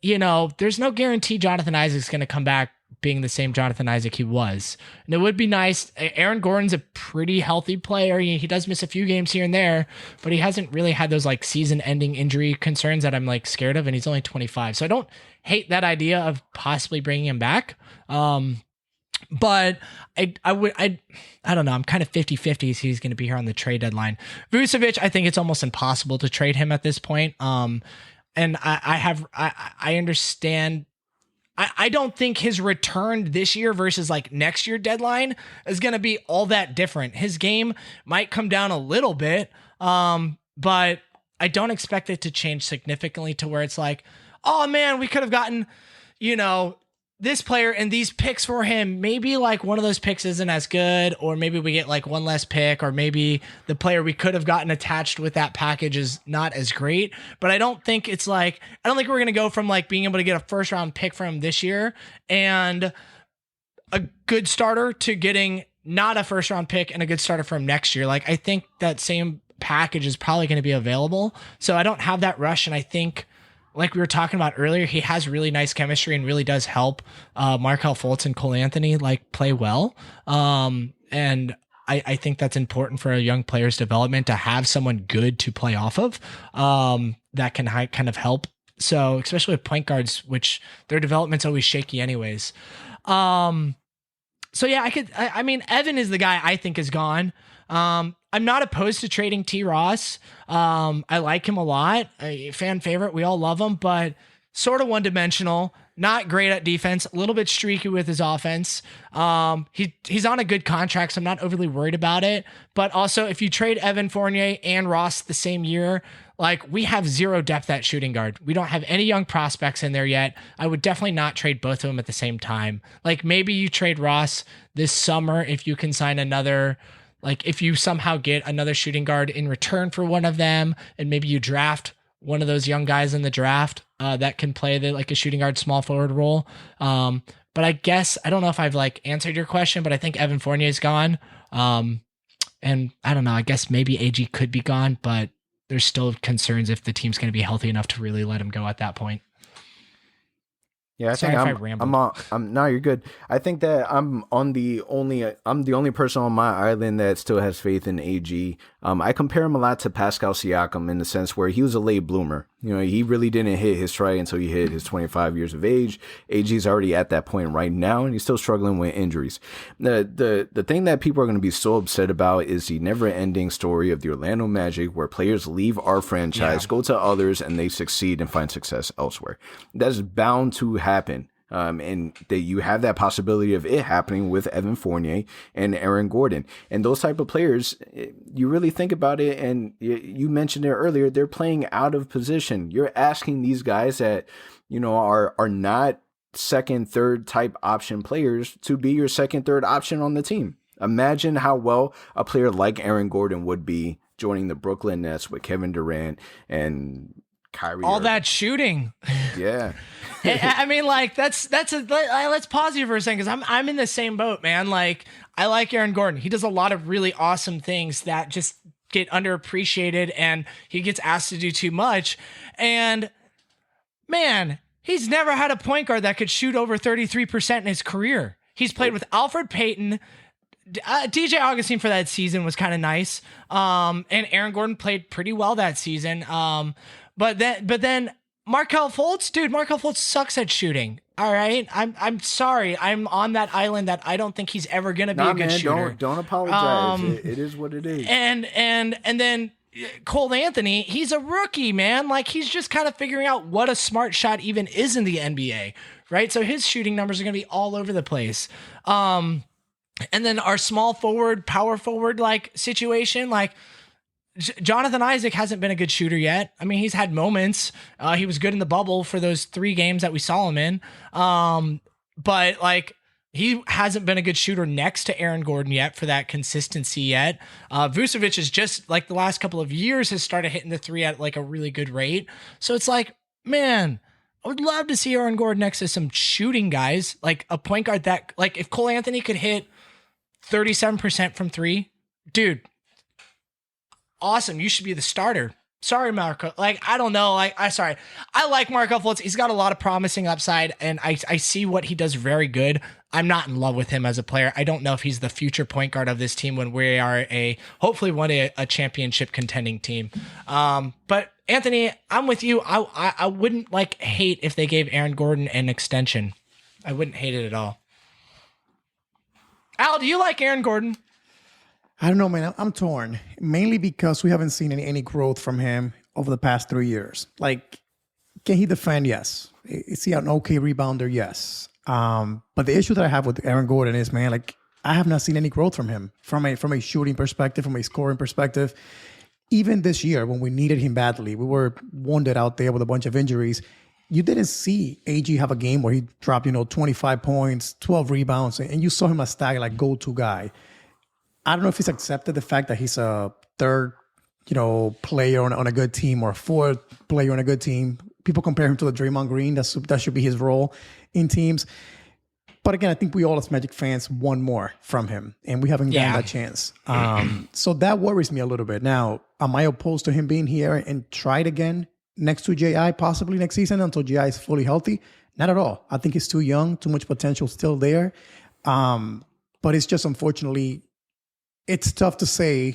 There's no guarantee Jonathan Isaac's going to come back being the same Jonathan Isaac he was. And it would be nice. Aaron Gordon's a pretty healthy player. He does miss a few games here and there, but he hasn't really had those like season-ending injury concerns that I'm like scared of, and he's only 25. So I don't hate that idea of possibly bringing him back. But I don't know. I'm kind of 50-50 as he's going to be here on the trade deadline. Vucevic, I think it's almost impossible to trade him at this point. And I understand. I don't think his return this year versus like next year deadline is going to be all that different. His game might come down a little bit, but I don't expect it to change significantly to where it's like, oh man, we could have gotten, this player and these picks for him. Maybe like one of those picks isn't as good, or maybe we get like one less pick, or maybe the player we could have gotten attached with that package is not as great. But I don't think we're going to go from like being able to get a first round pick from him this year and a good starter to getting not a first round pick and a good starter from next year. Like, I think that same package is probably going to be available. So I don't have that rush. And I think, like we were talking about earlier, he has really nice chemistry and really does help Markelle Fultz and Cole Anthony like play well. And I think that's important for a young player's development to have someone good to play off of that can kind of help. So especially with point guards, which their development's always shaky anyways. So yeah, I mean, Evan is the guy I think is gone. I'm not opposed to trading T. Ross. I like him a lot. A fan favorite. We all love him, but sort of one-dimensional, not great at defense, a little bit streaky with his offense. He's on a good contract, so I'm not overly worried about it. But also, if you trade Evan Fournier and Ross the same year, like, we have zero depth at shooting guard. We don't have any young prospects in there yet. I would definitely not trade both of them at the same time. Like, maybe you trade Ross this summer if you can sign another... Like, if you somehow get another shooting guard in return for one of them, and maybe you draft one of those young guys in the draft that can play a shooting guard, small forward role. But I guess, I don't know if I've like answered your question, but I think Evan Fournier is gone. And I don't know, I guess maybe AG could be gone, but there's still concerns if the team's going to be healthy enough to really let him go at that point. Yeah, I think no, you're good. I think that I'm the only person on my island that still has faith in AG. I compare him a lot to Pascal Siakam in the sense where he was a late bloomer. You know, he really didn't hit his stride until he hit his 25 years of age. AG's already at that point right now, and he's still struggling with injuries. The thing that people are going to be so upset about is the never-ending story of the Orlando Magic, where players leave our franchise, go to others, and they succeed and find success elsewhere. That's bound to happen. And that you have that possibility of it happening with Evan Fournier and Aaron Gordon. And those type of players, you really think about it, and you mentioned it earlier, they're playing out of position. You're asking these guys that, you know, are not second, third type option players to be your second, third option on the team. Imagine how well a player like Aaron Gordon would be joining the Brooklyn Nets with Kevin Durant and Kyrie. All that shooting. Yeah. I mean, like, let's pause here for a second, because I'm in the same boat, man. Like, I like Aaron Gordon. He does a lot of really awesome things that just get underappreciated, and he gets asked to do too much. And man, he's never had a point guard that could shoot over 33% in his career. He's played with Alfred Payton. DJ Augustine for that season was kind of nice. And Aaron Gordon played pretty well that season. But then Markelle Fultz sucks at shooting. All right. I'm sorry. I'm on that island that I don't think he's ever going to be a good shooter. Don't apologize. It is what it is. And then Cole Anthony, he's a rookie, man. Like, he's just kind of figuring out what a smart shot even is in the NBA, right? So his shooting numbers are going to be all over the place. And then our small forward, power forward, like, situation, like, Jonathan Isaac hasn't been a good shooter yet. I mean, he's had moments. He was good in the bubble for those 3 games that we saw him in. But like, he hasn't been a good shooter next to Aaron Gordon yet for that consistency yet. Vucevic is just like the last couple of years has started hitting the 3 at like a really good rate. So it's like, man, I would love to see Aaron Gordon next to some shooting guys, like a point guard that, like, if Cole Anthony could hit 37% from 3, dude, awesome. You should be the starter. Sorry, Marco. Like, I don't know. Like, I like Markelle Fultz. He's got a lot of promising upside, and I see what he does very good. I'm not in love with him as a player. I don't know if he's the future point guard of this team when we are hopefully one day a championship contending team. But Anthony, I'm with you. I wouldn't like hate if they gave Aaron Gordon an extension. I wouldn't hate it at all. Al, do you like Aaron Gordon? I don't know, man. I'm torn, mainly because we haven't seen any growth from him over the past 3 years. Like, can he defend? Yes. Is he an okay rebounder? Yes. But the issue that I have with Aaron Gordon is, man, like, I have not seen any growth from him from a shooting perspective, from a scoring perspective. Even this year, when we needed him badly, we were wounded out there with a bunch of injuries. You didn't see AG have a game where he dropped, 25 points, 12 rebounds, and you saw him as that, like, go-to guy. I don't know if he's accepted the fact that he's a third, player on a good team, or a fourth player on a good team. People compare him to the Draymond Green. That should be his role in teams. But again, I think we all as Magic fans want more from him, and we haven't gotten that chance. So that worries me a little bit. Now, am I opposed to him being here and try it again next to J.I. possibly next season until J.I. is fully healthy? Not at all. I think he's too young, too much potential still there. But it's just, unfortunately, it's tough to say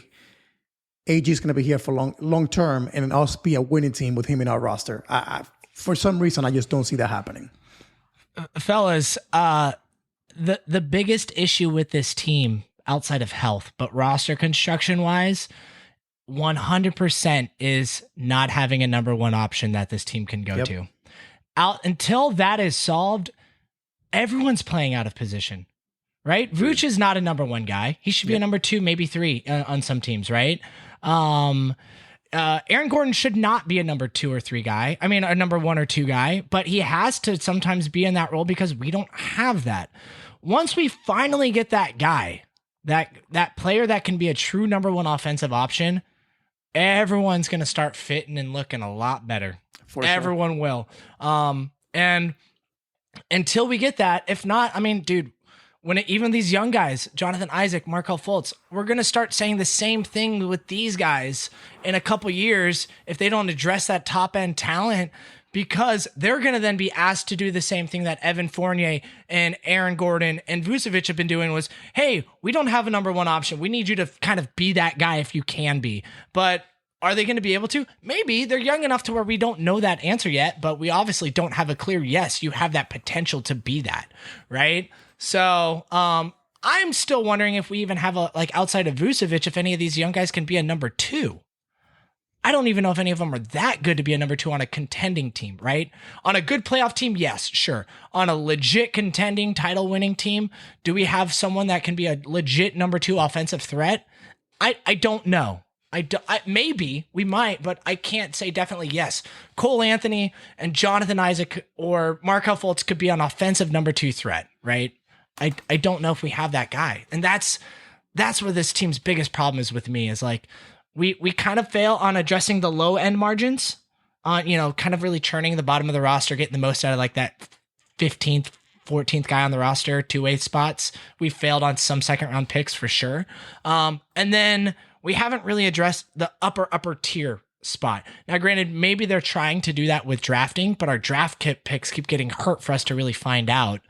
AG is going to be here for long term and us be a winning team with him in our roster. For some reason, I just don't see that happening. Fellas, the biggest issue with this team outside of health, but roster construction wise, 100% is not having a number one option that this team can go to. Until that is solved, everyone's playing out of position. Right? Vooch is not a number one guy. He should be a number 2, maybe 3 on some teams, right? Aaron Gordon should not be a number 2 or 3 guy. I mean, a number 1 or 2 guy, but he has to sometimes be in that role because we don't have that. Once we finally get that guy, that player that can be a true number 1 offensive option, everyone's going to start fitting and looking a lot better. Everyone will. And until we get that. If not, I mean, dude, even these young guys, Jonathan Isaac, Markel Fultz, we're going to start saying the same thing with these guys in a couple years if they don't address that top end talent, because they're going to then be asked to do the same thing that Evan Fournier and Aaron Gordon and Vucevic have been doing was, hey, we don't have a number one option. We need you to kind of be that guy if you can be. But are they going to be able to? Maybe. They're young enough to where we don't know that answer yet, but we obviously don't have a clear yes, you have that potential to be that, right? So I'm still wondering if we even have outside of Vucevic, if any of these young guys can be a number two. I don't even know if any of them are that good to be a number two on a contending team, right? On a good playoff team, yes, sure. On a legit contending title winning team, do we have someone that can be a legit number two offensive threat? I don't know. Maybe we might, but I can't say definitely yes. Cole Anthony and Jonathan Isaac or Markel Fultz could be an offensive number two threat, right? I don't know if we have that guy. And that's where this team's biggest problem is with me, is like, we kind of fail on addressing the low end margins, kind of really churning the bottom of the roster, getting the most out of like that 15th, 14th guy on the roster, 2/8 spots. We failed on some second round picks for sure. And then we haven't really addressed the upper tier spot. Now, granted, maybe they're trying to do that with drafting, but our draft kit picks keep getting hurt for us to really find out.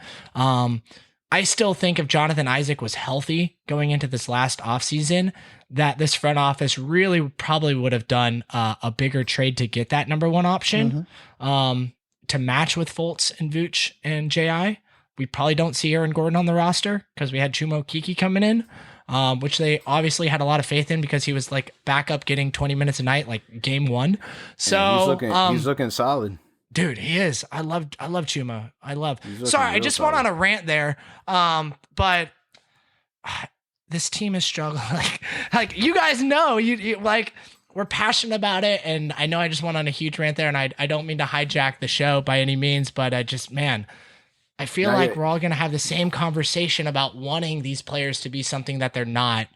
I still think if Jonathan Isaac was healthy going into this last offseason, that this front office really probably would have done a bigger trade to get that number one option to match with Fultz and Vooch and J.I. We probably don't see Aaron Gordon on the roster because we had Chumo Kiki coming in, which they obviously had a lot of faith in because he was like backup getting 20 minutes a night, like game one. So he's looking solid. Dude, he is. I love Chuma. Sorry, I just went on a rant there. But this team is struggling. Like you guys know, you like, we're passionate about it, and I know I just went on a huge rant there, and I don't mean to hijack the show by any means, but I just, man, I feel like we're all gonna have the same conversation about wanting these players to be something that they're not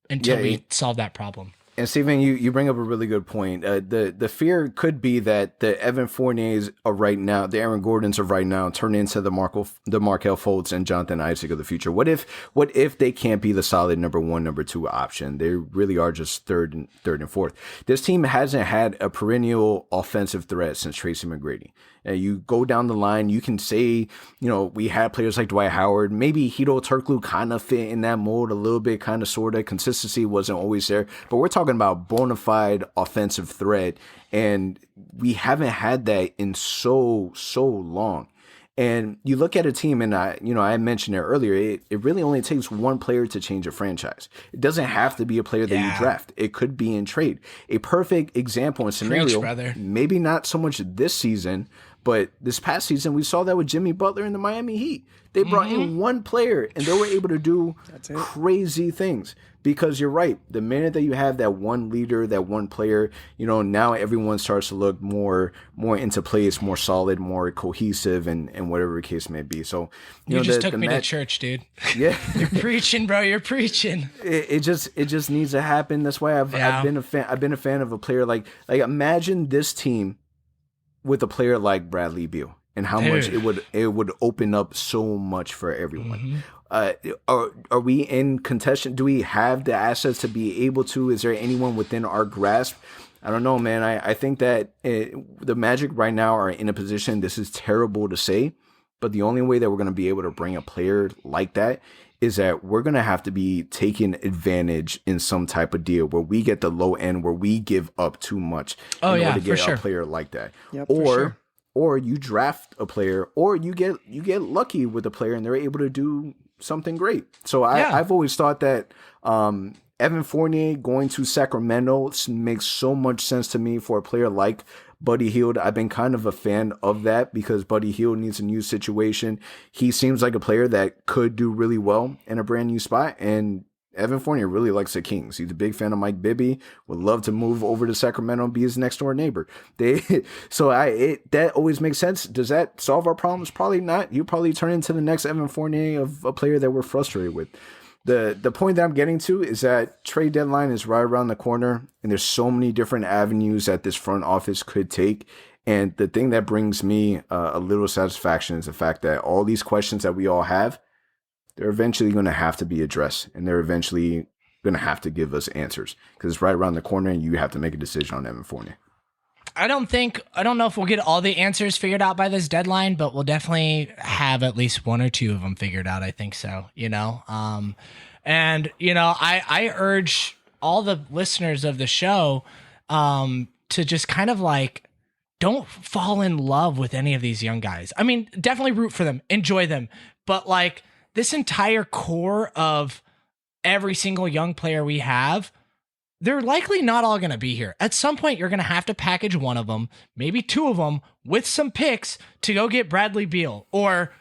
until we solve that problem. And Steven, you bring up a really good point. The fear could be that the Evan Fourniers of right now, the Aaron Gordons of right now, turn into the Markel Fultz and Jonathan Isaac of the future. What if they can't be the solid number one, number two option? They really are just third and fourth. This team hasn't had a perennial offensive threat since Tracy McGrady. You go down the line, you can say, we had players like Dwight Howard. Maybe Hedo Turkoglu kind of fit in that mold a little bit, kind of, sort of. Consistency wasn't always there. But we're talking about bona fide offensive threat, and we haven't had that in so long. And you look at a team, and I mentioned it earlier, it really only takes one player to change a franchise. It doesn't have to be a player that you draft. It could be in trade. A perfect example and scenario, maybe not so much this season, but this past season, we saw that with Jimmy Butler and the Miami Heat. They brought in one player, and they were able to do crazy things. Because you're right, the minute that you have that one leader, that one player, now everyone starts to look more into place, more solid, more cohesive, and whatever the case may be. So you just took me to church, dude. Yeah, you're preaching, bro. You're preaching. It just needs to happen. That's why I've been a fan of a player like imagine this team with a player like Bradley Beal, and how much it would open up so much for everyone. Are we in contention? Do we have the assets to be able to? Is there anyone within our grasp? I don't know, man. I think that the Magic right now are in a position, this is terrible to say, but the only way that we're going to be able to bring a player like that is that we're going to have to be taking advantage in some type of deal where we get the low end, where we give up too much in order to get a player like that. Yep, or you draft a player, or you get lucky with a player and they're able to do something great. So I've always thought that Evan Fournier going to Sacramento makes so much sense to me for a player like Buddy Hield. I've been kind of a fan of that because Buddy Hield needs a new situation. He seems like a player that could do really well in a brand new spot, and Evan Fournier really likes the Kings. He's a big fan of Mike Bibby. Would love to move over to Sacramento and be his next door neighbor. That always makes sense. Does that solve our problems? Probably not. You probably turn into the next Evan Fournier of a player that we're frustrated with. The point that I'm getting to is that trade deadline is right around the corner, and there's so many different avenues that this front office could take. And the thing that brings me a little satisfaction is the fact that all these questions that we all have, they're eventually going to have to be addressed, and they're eventually going to have to give us answers because it's right around the corner and you have to make a decision on Evan Fournier. I don't know if we'll get all the answers figured out by this deadline, but we'll definitely have at least one or two of them figured out. I think so, and, I urge all the listeners of the show to just kind of like, don't fall in love with any of these young guys. I mean, definitely root for them, enjoy them, but like this entire core of every single young player we have, they're likely not all going to be here. At some point, you're going to have to package one of them, maybe two of them, with some picks to go get Bradley Beal or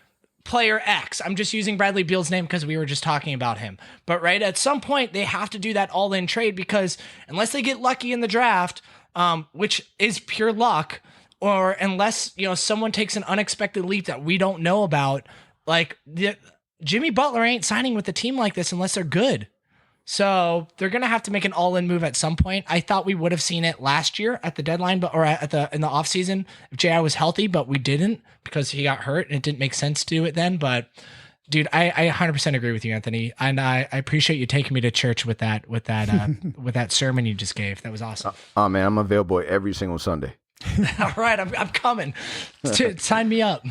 player X. I'm just using Bradley Beal's name because we were just talking about him. But right, at some point, they have to do that all-in trade because unless they get lucky in the draft, which is pure luck, or unless someone takes an unexpected leap that we don't know about, like Jimmy Butler ain't signing with a team like this unless they're good. So they're going to have to make an all-in move at some point. I thought we would have seen it last year at the deadline, in the offseason if J.I. was healthy, but we didn't because he got hurt and it didn't make sense to do it then. But dude, I 100% agree with you, Anthony. And I appreciate you taking me to church with that with that sermon you just gave. That was awesome. Oh man, I'm available every single Sunday. All right, I'm coming. Sign me up.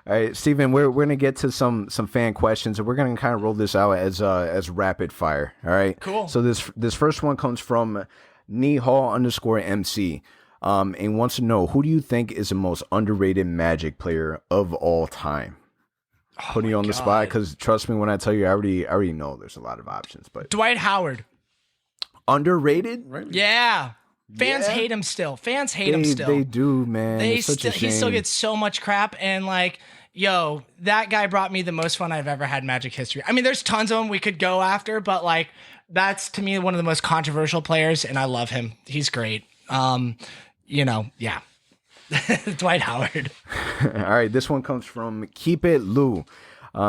All right, Steven, we're gonna get to some fan questions, and we're gonna kind of roll this out as rapid fire. All right, cool. So this first one comes from Nihal_MC, and wants to know, who do you think is the most underrated Magic player of all time? Putting you on the spot, because trust me when I tell you, I already know there's a lot of options, but Dwight Howard, underrated, Right? yeah. Fans hate him still. They do, man. He still gets so much crap, and like, yo, that guy brought me the most fun I've ever had in Magic history. I mean, there's tons of them we could go after, but like, that's to me one of the most controversial players, and I love him. He's great. Yeah. Dwight Howard. All right, this one comes from Keep It Lou.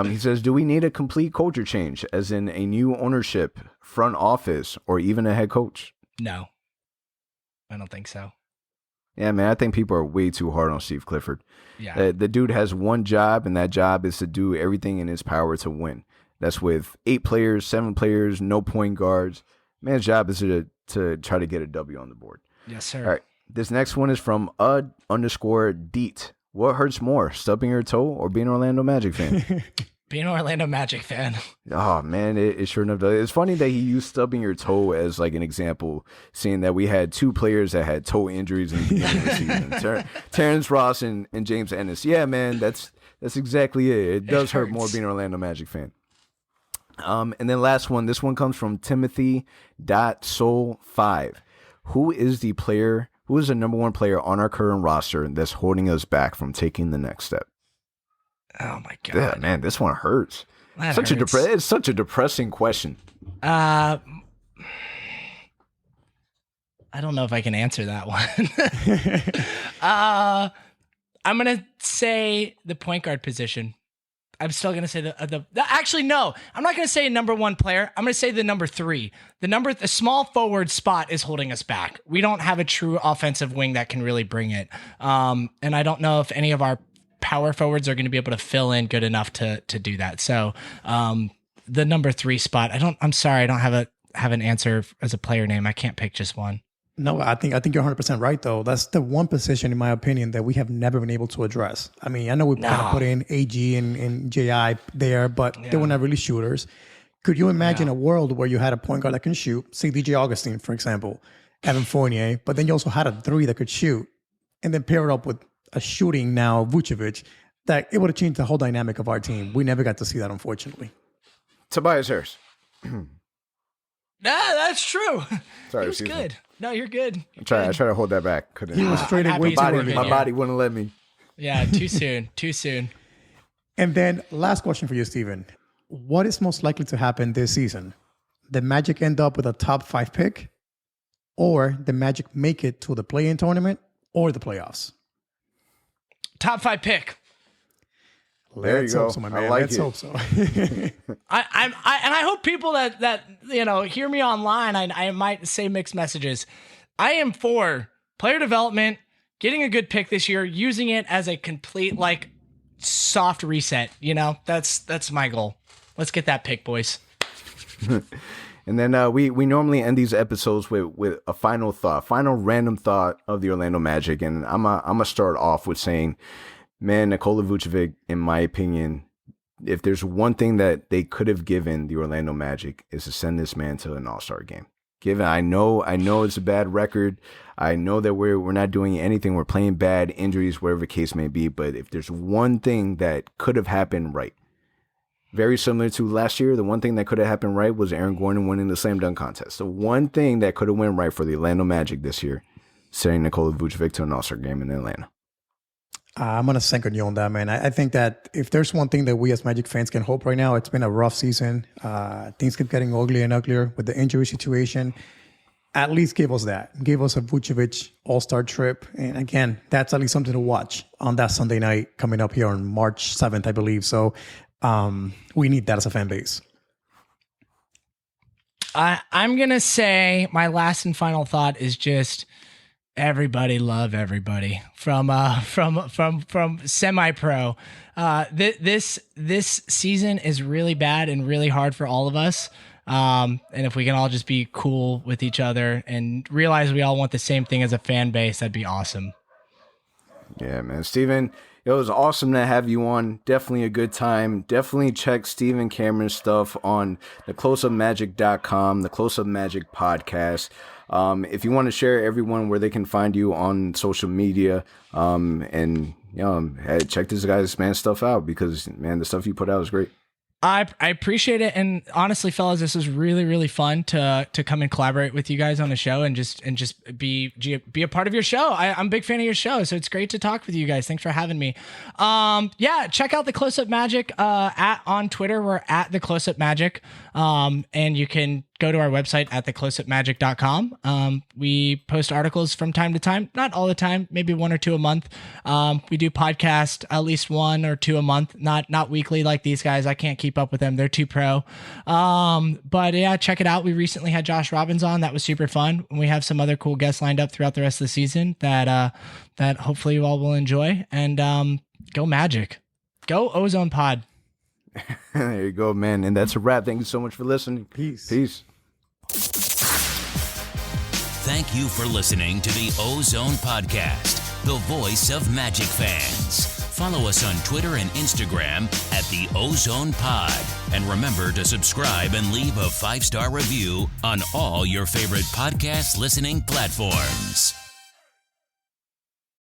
He says, do we need a complete culture change, as in a new ownership, front office, or even a head coach? No. I don't think so. Yeah, man, I think people are way too hard on Steve Clifford. Yeah. The dude has one job, and that job is to do everything in his power to win. That's with 8 players, 7 players, no point guards. Man's job is to try to get a W on the board. Yes, sir. All right. This next one is from _Deet. What hurts more, stubbing your toe or being an Orlando Magic fan? Being an Orlando Magic fan. Oh, man, it sure enough does. It's funny that he used stubbing your toe as like an example, seeing that we had 2 players that had toe injuries in the beginning of the season. Terrence Ross and James Ennis. Yeah, man, that's exactly it. It does hurt more being an Orlando Magic fan. And then last one. This one comes from Timothy.Soul5. Who is the number 1 player on our current roster that's holding us back from taking the next step? Oh my god. Yeah, man, this one hurts. Hurts. It's such a depressing question. I don't know if I can answer that one. I'm gonna say the point guard position. I'm still gonna say actually no. I'm not gonna say a number 1 player. I'm gonna say the number 3. The small forward spot is holding us back. We don't have a true offensive wing that can really bring it. And I don't know if any of our power forwards are going to be able to fill in good enough to do that. So the number 3 spot, I'm sorry, I don't have an answer as a player name. I can't pick just one. No, I think you're 100% right, though. That's the one position, in my opinion, that we have never been able to address. I mean, I know we kind of put in AG and JI there, but they were not really shooters. Could you imagine a world where you had a point guard that can shoot, say DJ Augustine, for example, Evan Fournier, but then you also had a 3 that could shoot, and then pair it up with a shooting now Vucevic, that it would have changed the whole dynamic of our team. We never got to see that, unfortunately. Tobias Harris. That's true. Sorry, he was good. No, you're good. I try to hold that back. Couldn't. He was straight away. My body wouldn't let me. Yeah, too soon. Too soon. And then last question for you, Steven. What is most likely to happen this season? The Magic end up with a top 5 pick, or the Magic make it to the play-in tournament or the playoffs? Top 5 pick. There you go. So, my man. I like Let's it. hope so. I hope people that hear me online. I might say mixed messages. I am for player development. getting a good pick this year, using it as a complete like soft reset. You know, that's my goal. Let's get that pick, boys. And then we normally end these episodes with a final random thought of the Orlando Magic. And I'm gonna start off with saying, man, Nikola Vucevic, in my opinion, if there's one thing that they could have given the Orlando Magic is to send this man to an All-Star game. I know it's a bad record. I know that we're not doing anything. We're playing bad, injuries, whatever the case may be. But if there's one thing that could have happened right, very similar to last year, the one thing that could have happened right was Aaron Gordon winning the slam dunk contest. The one thing that could have went right for the Orlando Magic this year, sending Nikola Vucevic to an All-Star game in Atlanta. I'm going to second you on that, man. I think that if there's one thing that we as Magic fans can hope right now, it's been a rough season. Things keep getting uglier and uglier with the injury situation. At least give us that. Give us a Vucevic All-Star trip. And again, that's at least something to watch on that Sunday night coming up here on March 7th, I believe. So we need that as a fan base. I'm going to say my last and final thought is just everybody love everybody from semi-pro. This season is really bad and really hard for all of us. And if we can all just be cool with each other and realize we all want the same thing as a fan base, that'd be awesome. Yeah, man. Steven, it was awesome to have you on. Definitely a good time. Definitely check Steven Cameron's stuff on thecloseupmagic.com, the Close Up Magic podcast. If you want to share everyone where they can find you on social media, and check this guy's stuff out, because man, the stuff you put out is great. I appreciate it, and honestly, fellas, this was really, really fun to come and collaborate with you guys on the show and just be a part of your show. I'm a big fan of your show, so it's great to talk with you guys. Thanks for having me. Check out the Close Up Magic on Twitter. We're at the Close Up Magic, and you can go to our website at thecloseupmagic.com. We post articles from time to time, not all the time, maybe 1 or 2 a month. We do podcast at least 1 or 2 a month, not weekly like these guys. I can't keep up with them. They're too pro. But yeah, check it out. We recently had Josh Robbins on. That was super fun. And we have some other cool guests lined up throughout the rest of the season that hopefully you all will enjoy. And go Magic. Go Ozone Pod. There you go, man. And that's a wrap. Thank you so much for listening. Peace. Thank you for listening to the OZone Podcast, the voice of Magic fans. Follow us on Twitter and Instagram at the OZone Pod. And remember to subscribe and leave a 5-star review on all your favorite podcast listening platforms.